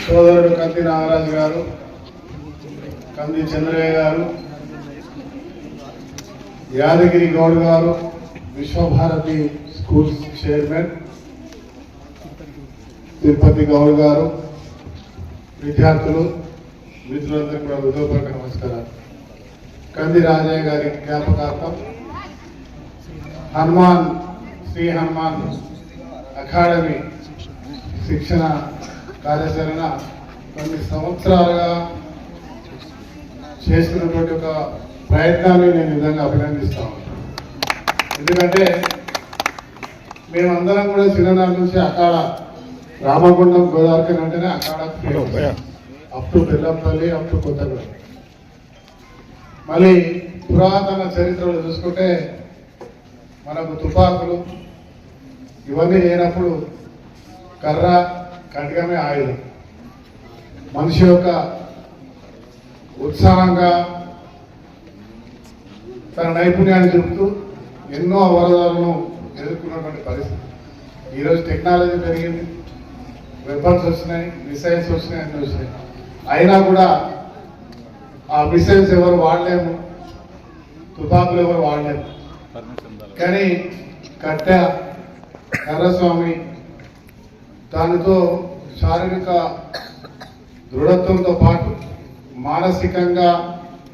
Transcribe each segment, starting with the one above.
సోదరుడు కంది నాగరాజు గారు, కంది చంద్రయ్య గారు, యాదగిరి గౌడ్ గారు, విశ్వభారతి స్కూల్స్ చైర్మన్ తిరుపతి గౌడ్ గారు, విద్యార్థులు, మిత్రులందరికీ కూడా హృదయపూర్వక నమస్కారాలు. కంది రాజయ్య గారి జ్ఞాపకార్థం శ్రీ హనుమాన్ అకాడమీ శిక్షణ కార్యాచరణ కొన్ని సంవత్సరాలుగా చేస్తున్నటువంటి ఒక ప్రయత్నాన్ని నేను విధంగా అభినందిస్తాను. ఎందుకంటే మేమందరం కూడా చిన్ననాటి నుంచి అకాడ రామగుండం గోదావరి అంటేనే అకాడ up to Bellampalli, up to Kothagudem. మళ్ళీ పురాతన చరిత్రలో చూసుకుంటే మనకు తుపాకులు ఇవన్నీ లేనప్పుడు కర్ర ఖడ్గమే ఆయుధం. మనిషి యొక్క ఉత్సాహంగా తన నైపుణ్యాన్ని చూపుతూ ఎన్నో అవరోధాలను ఎదుర్కొన్నటువంటి పరిస్థితి. ఈరోజు టెక్నాలజీ పెరిగింది, వెపన్స్ వచ్చినాయి, మిసైల్స్ వచ్చినాయి, అన్నీ వచ్చినాయి. అయినా కూడా ఆ మిసైల్స్ ఎవరు వాడలేము, తుపాకులు ఎవరు వాడలేము. కానీ కర్రస్వామి దానితో శారీరక దృఢత్వంతో పాటు మానసికంగా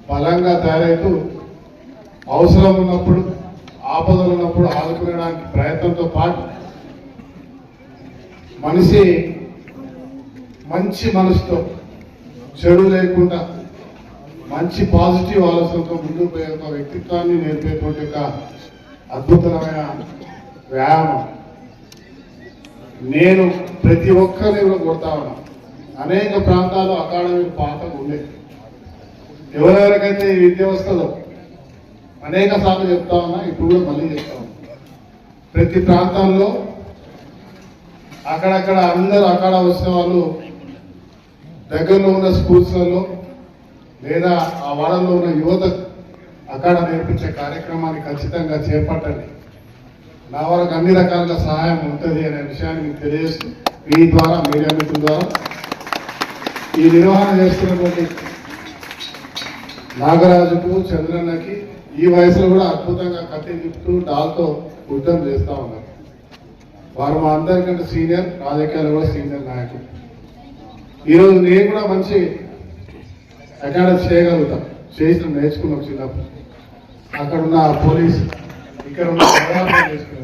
బలంగా తయారైతూ అవసరం ఉన్నప్పుడు, ఆపదలు ఉన్నప్పుడు ఆదుకునేడానికి ప్రయత్నంతో పాటు మనిషి మంచి మనసుతో, చెడు లేకుండా మంచి పాజిటివ్ ఆలోచనతో ముందుకు పోయే ఒక వ్యక్తిత్వాన్ని నేర్పేటువంటి ఒక అద్భుతమైన వ్యాయామం. నేను ప్రతి ఒక్కరిని కూడా కొడతా ఉన్నా. అనేక ప్రాంతాల్లో అకాడమీలు పాఠం ఉండేది. ఎవరెవరికైతే ఈ విద్య వస్తుందో అనేక సార్లు చెప్తా ఉన్నా, ఇప్పుడు కూడా మళ్ళీ చెప్తా ఉన్నా. ప్రతి ప్రాంతంలో అక్కడక్కడ అందరూ అక్కడ వచ్చిన వాళ్ళు దగ్గరలో ఉన్న స్కూల్స్లలో లేదా ఆ వాడల్లో ఉన్న యువత అక్కడ నేర్పించే కార్యక్రమాన్ని ఖచ్చితంగా చేపట్టండి. నా వరకు అన్ని రకాలుగా సహాయం ఉంటుంది అనే విషయాన్ని మీకు తెలియజేస్తూ మీ ద్వారా, మీడియా మిత్రుల ద్వారా ఈ నిర్వహణ చేస్తున్నటువంటి నాగరాజుకు, చంద్రన్నకి ఈ వయసులో కూడా అద్భుతంగా కత్తి తిప్పుతూ డాల్తో యుద్ధం చేస్తూ ఉన్నారు. వారు మా అందరికంటే సీనియర్, రాజకీయాలు కూడా సీనియర్ నాయకులు. ఈరోజు నేను కూడా మంచి అకాడమీ చేయగలుగుతాం, చేసిన నేర్చుకున్నాం చిన్నప్పుడు. అక్కడ ఉన్న పోలీస్, ఇక్కడ ఉన్న చేసుకున్నాం.